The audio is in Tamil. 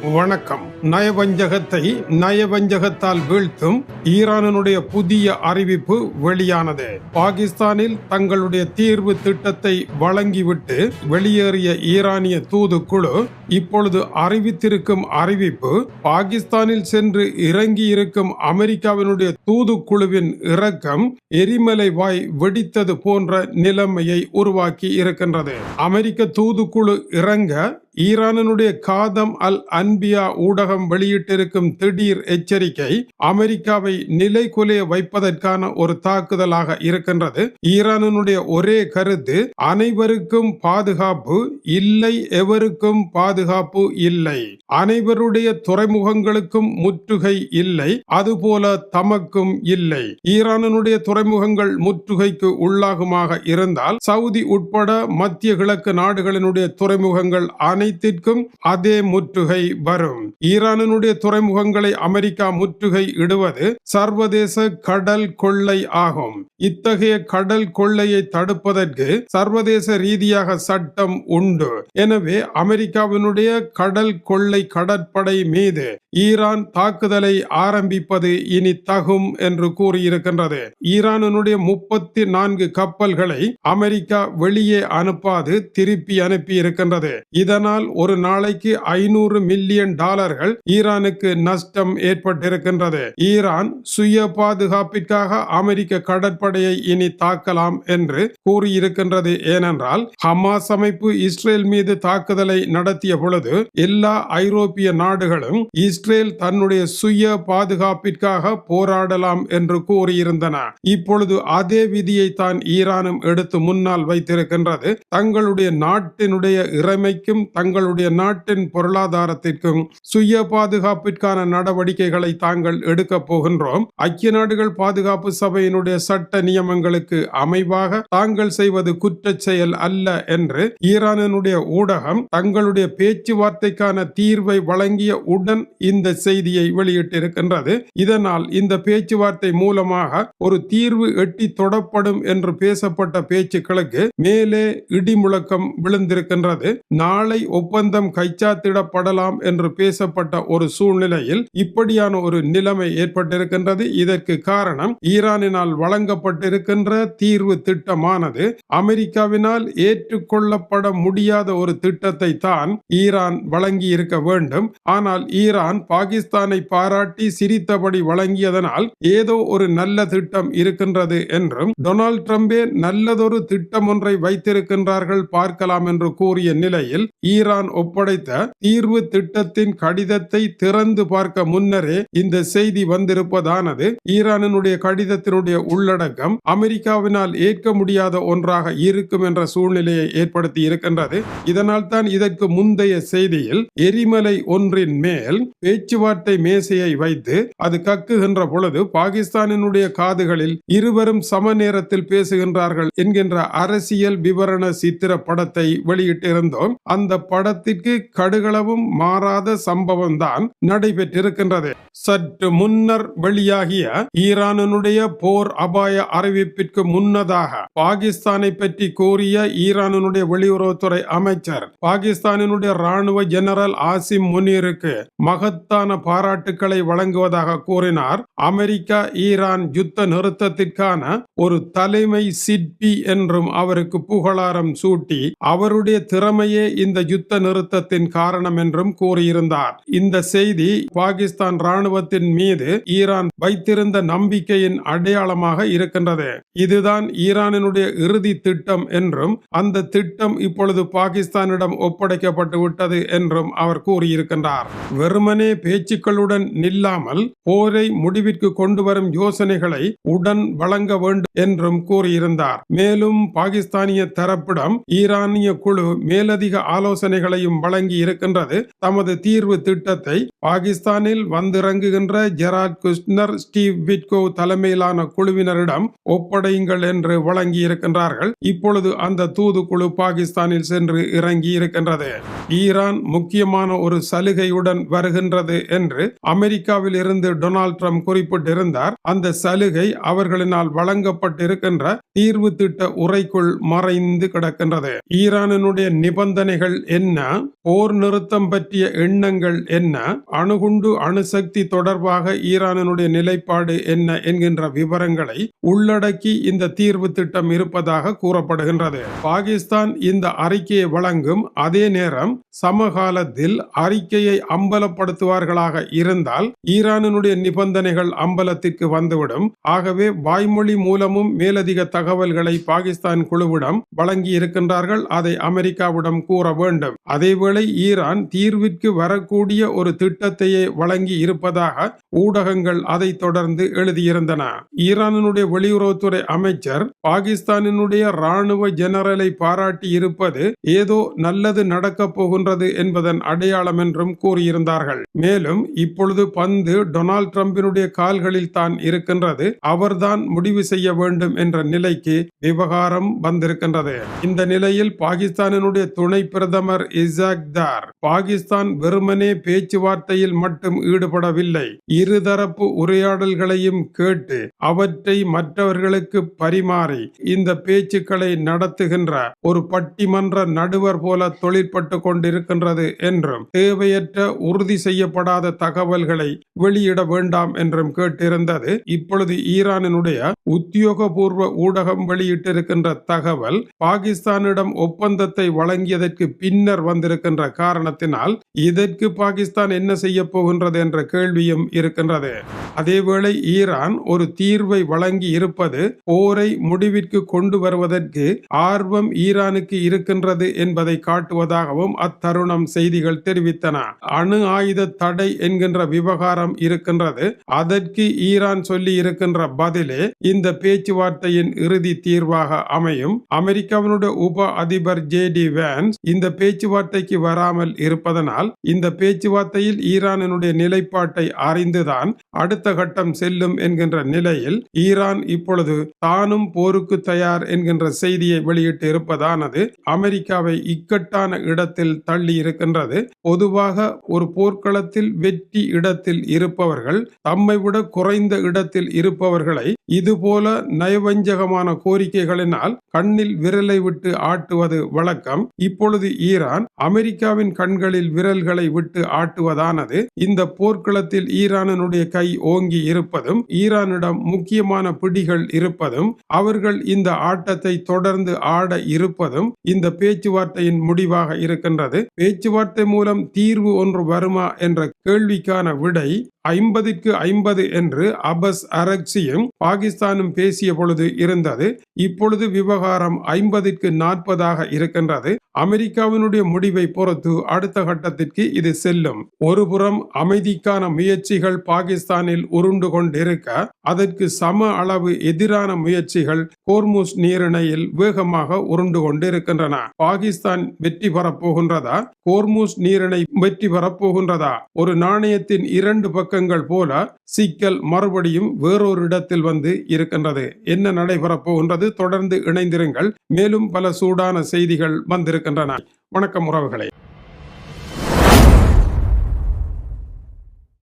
வணக்கம். நயவஞ்சகத்தை நயவஞ்சகத்தால் வீழ்த்தும் ஈரானுடைய புதிய அறிவிப்பு வெளியானது. பாகிஸ்தானில் தங்களுடைய தீர்வு திட்டத்தை வழங்கிவிட்டு வெளியேறிய ஈரானிய தூதுக்குழு இப்பொழுது அறிவித்திருக்கும் அறிவிப்பு பாகிஸ்தானில் சென்று இறங்கியிருக்கும் அமெரிக்காவினுடைய தூதுக்குழுவின் இறக்கம் எரிமலை வாய் வெடித்தது போன்ற நிலைமையை உருவாக்கி இருக்கின்றது. அமெரிக்க தூதுக்குழு இறங்க ஈரானுடைய காதம் அல் அன்பியா ஊடகம் வெளியிட்டிருக்கும் திடீர் எச்சரிக்கை அமெரிக்காவை நிலைகுலைய வைப்பதற்கான ஒரு தாக்குதலாக இருக்கின்றது. ஈரானுடைய ஒரே கருத்து, அனைவருக்கும் பாதுகாப்பு இல்லை, எவருக்கும் பாதுகாப்பு இல்லை, அனைவருடைய துறைமுகங்களுக்கும் முற்றுகை இல்லை, அதுபோல தமக்கும் இல்லை. ஈரானுடைய துறைமுகங்கள் முற்றுகைக்கு உள்ளாகுமாக இருந்தால் சவுதி உட்பட மத்திய கிழக்கு நாடுகளினுடைய துறைமுகங்கள் அனைத்திற்கும் அதே முற்றுகை வரும். ஈரானுடைய துறைமுகங்களை அமெரிக்கா முற்றுகை இடுவது சர்வதேச கடல் கொள்ளை ஆகும். இத்தகைய கடல் கொள்ளையை தடுப்பதற்கு சர்வதேச ரீதியாக சட்டம் உண்டு. எனவே அமெரிக்காவினுடைய கடல் கொள்ளை கடற்படை மீது ஈரான் தாக்குதலை ஆரம்பிப்பது இனி தகும் என்று கூறியிருக்கின்றது. ஈரானுடைய 34 கப்பல்களை அமெரிக்கா வெளியே அனுப்பாது திருப்பி அனுப்பி இருக்கின்றது. இதனால் ஒரு நாளைக்கு $500 மில்லியன் ஈரானுக்கு நஷ்டம் ஏற்பட்டிருக்கின்றது. ஈரான் சுய பாதுகாப்பிற்காக அமெரிக்க கடற்படையை இனி தாக்கலாம் என்று கூறியிருக்கின்றது. ஏனென்றால் ஹமாஸ் அமைப்பு இஸ்ரேல் மீது தாக்குதலை நடத்திய பொழுது எல்லா ஐரோப்பிய நாடுகளும் இஸ்ரேல் தன்னுடைய சுய பாதுகாப்பிற்காக போராடலாம் என்று கூறியிருந்தன. இப்பொழுது அதே விதியை தான் ஈரானும் எடுத்து முன்னால் வைத்திருக்கின்றது. தங்களுடைய நாட்டினுடைய இறைமைக்கும் தங்களுடைய நாட்டின் பொருளாதாரத்திற்கும் சுய பாதுகாப்பிற்கான நடவடிக்கைகளை தாங்கள் எடுக்க போகின்றோம். ஐக்கிய நாடுகள் பாதுகாப்பு சபையினுடைய சட்ட நியமங்களுக்கு அமைவாக தாங்கள் செய்வது குற்ற செயல் அல்ல என்று ஈரானுடைய ஊடகம் தங்களுடைய பேச்சுவார்த்தைக்கான தீர்வை வழங்கிய உடன் இந்த செய்தியை வெளியிட்டிருக்கின்றது. இதனால் இந்த பேச்சுவார்த்தை மூலமாக ஒரு தீர்வு எட்டி தொடப்படும் என்று பேசப்பட்ட பேச்சுக்களுக்கு மேலே இடிமுழக்கம் விழுந்திருக்கின்றது. நாளை ஒப்பந்தம் கைச்சாத்திடப்படலாம் என்று பேசப்பட்ட ஒரு சூழ்நிலையில் இப்படியான ஒரு நிலைமை ஏற்பட்டிருக்கின்றது. இதற்கு காரணம் ஈரானினால் வழங்கப்பட்டிருக்கின்ற தீர்வு திட்டமானது அமெரிக்காவினால் ஏற்றுக்கொள்ளப்பட முடியாத ஒரு திட்டத்தை தான் ஈரான் வழங்கி இருக்க வேண்டும். ஆனால் ஈரான் பாகிஸ்தானை பாராட்டி சிரித்தபடி வழங்கியதனால் ஏதோ ஒரு நல்ல திட்டம் இருக்கின்றது என்றும் டொனால்ட் ட்ரம்பே நல்லதொரு திட்டம் ஒன்றை வைத்திருக்கின்றார்கள் பார்க்கலாம் என்று கூறிய நிலையில் ஈரான் ஒப்படைத்த தீர்வு திட்டத்தின் கடிதத்தை திறந்து பார்க்க முன்னரே இந்த செய்தி வந்திருப்பதானது ஈரானுடைய கடிதத்தினுடைய உள்ளடக்கம் அமெரிக்காவினால் ஏற்க முடியாத ஒன்றாக இருக்கும் என்ற சூழ்நிலையை ஏற்படுத்தி இருக்கின்றது. இதனால் தான் இதற்கு முந்தைய செய்தியில் எரிமலை ஒன்றின் மேல் பேச்சுவார்த்தை மேசையை வைத்து அது கக்குகின்ற பொழுது பாகிஸ்தானினுடைய காதுகளில் இருவரும் சம நேரத்தில் பேசுகின்றார்கள் என்கின்ற அரசியல் விவரண சித்திர படத்தை வெளியிட்டிருந்தோம். அந்த படத்திற்கு கடுகளவும் மாறாத சம்பவம் தான் நடைபெற்றிருக்கின்றது. சற்று முன்னர் வெளியாகிய ஈரானுடைய போர் அபாய அறிவிப்பிற்கு முன்னதாக பாகிஸ்தானை பற்றி கூறிய ஈரானுடைய வெளியுறவுத்துறை அமைச்சர் பாகிஸ்தானினுடைய ராணுவ ஜெனரல் ஆசிம் முனீருக்கு மகத்தான பாராட்டுக்களை வழங்குவதாக கூறினார். அமெரிக்கா ஈரான் யுத்த நிறுத்தத்திற்கான ஒரு தலைமை சிற்பி என்றும் அவருக்கு புகழாரம் சூட்டி அவருடைய திறமையே இந்த யுத்த நிறுத்தத்தின் காரணம் என்றும் கூறியிருந்தார். இந்த செய்தி பாகிஸ்தான் ராணுவத்தின் மீது ஈரான் வைத்திருந்த நம்பிக்கையின் அடையாளமாக இருக்கின்றது. இதுதான் ஈரானினுடைய இறுதி திட்டம் என்றும் அந்த திட்டம் இப்பொழுது பாகிஸ்தானிடம் ஒப்படைக்கப்பட்டு விட்டது என்றும் அவர் கூறியிருக்கின்றார். வெறுமனே பேச்சுக்களுடன் நில்லாமல் போரை முடிவிற்கு கொண்டு வரும் யோசனைகளை உடன் வழங்க வேண்டும் என்றும் கூறியிருந்தார். மேலும் பாகிஸ்தானிய தரப்பிடம் ஈரானிய குழு மேலதிக ஆலோசனைகளையும் வழங்கி இருக்கின்றது. தமது தீர்வு திட்டத்தை பாகிஸ்தானில் வந்திறங்குகின்ற ஜெராட் குஷ்னர், ஸ்டீவ் விட்கோவ் தலைமையிலான குழுவினரிடம் ஒப்படையுங்கள் என்று வழங்கி இருக்கின்றார்கள். இப்பொழுது அந்த தூதுக்குழு பாகிஸ்தானில் சென்று இறங்கி இருக்கின்றது. ஈரான் முக்கியமான ஒரு சலுகையுடன் வருகின்றது என்று அமெரிக்காவில் இருந்து டொனால்ட் ட்ரம்ப் குறிப்பிட்டிருந்தார். அந்த சலுகை அவர்களினால் வழங்கப்பட்டிருக்கின்ற தீர்வு திட்ட உரைக்குள் மறைந்து கிடக்கின்றது. ஈரானுடைய நிபந்தனைகள் என்ன, போர் நிறுத்தம் பற்றிய எண்ணங்கள் என்ன, அணுகுண்டு அணுசக்தி தொடர்பாக ஈரானினுடைய நிலைப்பாடு என்ன என்கின்ற விவரங்களை உள்ளடக்கி இந்த தீர்வு திட்டம் இருப்பதாக கூறப்படுகின்றது. பாகிஸ்தான் இந்த அறிக்கையை வழங்கும் அதே நேரம் சமகாலத்தில் அறிக்கையை அம்பலப்படுத்துவார்களாக இருந்தால் ஈரானினுடைய நிபந்தனைகள் அம்பலத்திற்கு வந்துவிடும். ஆகவே வாய்மொழி மூலமும் மேலதிக தகவல்களை பாகிஸ்தான் குழுவிடம் வழங்கி இருக்கின்றார்கள். அதை அமெரிக்காவிடம் கூற வேண்டும். அதேவேளை ஈரான் தீர்விற்கு வரக்கூடிய ஒரு திட்டத்தையே வழங்கி இருப்பதாக ஊடகங்கள் அதை தொடர்ந்து எழுதியிருந்தன. ஈரானினுடைய வெளியுறவுத்துறை அமைச்சர் பாகிஸ்தானினுடைய ராணுவ ஜெனரலை பாராட்டி இருப்பது ஏதோ நல்லது நடக்கப் போகின்றது என்பதன் அடையாளம் என்றும் கூறியிருந்தார்கள். மேலும் இப்பொழுது பந்து டொனால்ட் டிரம்பினுடைய கால்களில் தான் இருக்கின்றது, அவர்தான் முடிவு செய்ய வேண்டும் என்ற நிலைக்கு விவகாரம் வந்திருக்கின்றது. இந்த நிலையில் பாகிஸ்தானினுடைய துணை பிரதமர் இசாக் தார் பாகிஸ்தான் வெறுமனே பேச்சுவார்த்தையில் மட்டும் ஈடுபடவில்லை, இருதரப்பு உரையாடல்களையும் கேட்டு அவற்றை மற்றவர்களுக்கு பரிமாறி இந்த பேச்சுக்களை நடத்துகின்ற ஒரு பட்டிமன்ற நடுவர் போல தொழிற்பட்டு கொண்டிருக்கின்றது என்றும் தேவையற்ற உறுதி செய்யப்படாத தகவல்களை வெளியிட வேண்டாம் என்றும் கேட்டிருந்தது. இப்பொழுது ஈரானினுடைய உத்தியோகபூர்வ ஊடகம் வெளியிட்டிருக்கின்ற தகவல் பாகிஸ்தானிடம் ஒப்பந்தத்தை வழங்கியதற்கு பின்னர் வந்திருக்கின்ற காரணத்தினால் இதற்கு பாகிஸ்தான் என்ன செய்ய போகின்றது என்ற கேள்வியும் இருக்கின்றது. அதேவேளை ஈரான் ஒரு தீர்வை வழங்கி இருப்பது போரை முடிவிற்கு கொண்டு வருவதற்கு ஆர்வம் ஈரானுக்கு இருக்கின்றது என்பதை காட்டுவதாகவும் அத்தருணம் செய்திகள் தெரிவித்தன. அணு ஆயுத தடை என்கின்ற விவகாரம் இருக்கின்றது. அதற்கு ஈரான் சொல்லி இருக்கின்ற பதிலே இந்த பேச்சுவார்த்தையின் இறுதி தீர்வாக அமையும். அமெரிக்காவினுடைய உப அதிபர் ஜே.டி. வான்ஸ் இந்த பேச்சுவார்த்தைக்கு வராமல் இருப்பதனால் இந்த பேச்சுவார்த்தையில் ஈரானினுடைய நிலைப்பாட்டை அறிந்துதான் அடுத்த கட்டம் செல்லும் என்கின்ற நிலையில் ஈரான் இப்பொழுது தானும் போருக்கு தயார் என்கின்ற செய்தியை வெளியிட்டு இருப்பதானது அமெரிக்காவை இக்கட்டான இடத்தில் தள்ளி இருக்கின்றது. பொதுவாக ஒரு போர்க்களத்தில் வெற்றி இடத்தில் இருப்பவர்கள் தம்மை விட குறைந்த இடத்தில் இருப்பவர்களை இதுபோல நயவஞ்சகமான கோரிக்கைகளினால் கண்ணில் விரலை விட்டு ஆட்டுவது வழக்கம். இப்பொழுது ஈரான் அமெரிக்காவின் கண்களில் விரல்களை விட்டு ஆட்டுவதானது இந்த போர்க்களத்தில் ஈரானினுடைய கை ஓங்கி இருப்பதும் ஈரானிடம் முக்கியமான பிடிகள் இருப்பதும் அவர்கள் இந்த ஆட்டத்தை தொடர்ந்து ஆட இருப்பதும் இந்த பேச்சுவார்த்தையின் முடிவாக இருக்கின்றது. பேச்சுவார்த்தை மூலம் தீர்வு ஒன்று வருமா என்ற கேள்விக்கான விடை 50-50 என்று அபஸ் அரக்சியும் பாகிஸ்தானும் பேசிய பொழுது இருந்தது. இப்பொழுது விவகாரம் 50-40 இருக்கின்றது. அமெரிக்காவினுடைய முடிவை பொறுத்து அடுத்த கட்டத்திற்கு இது செல்லும். ஒருபுறம் அமைதிக்கான முயற்சிகள் பாகிஸ்தானில் உருண்டு கொண்டிருக்க அதற்கு சம அளவு எதிரான முயற்சிகள் ஹோர்முஸ் நீரிணையில் வேகமாக உருண்டு கொண்டிருக்கின்றன. பாகிஸ்தான் வெற்றி பெறப்போகின்றதா, ஹோர்முஸ் நீரிணை வெற்றி பெறப்போகின்றதா? ஒரு நாணயத்தின் இரண்டு பக்கங்கள் போல சிக்கல் மறுபடியும் வேறொரு இடத்தில் வந்து இருக்கின்றது. என்ன நடைபெறப் போகின்றது? தொடர்ந்து இணைந்திருங்கள். மேலும் பல சூடான செய்திகள் வந்திருக்கின்றன. வணக்கம் உறவுகளே.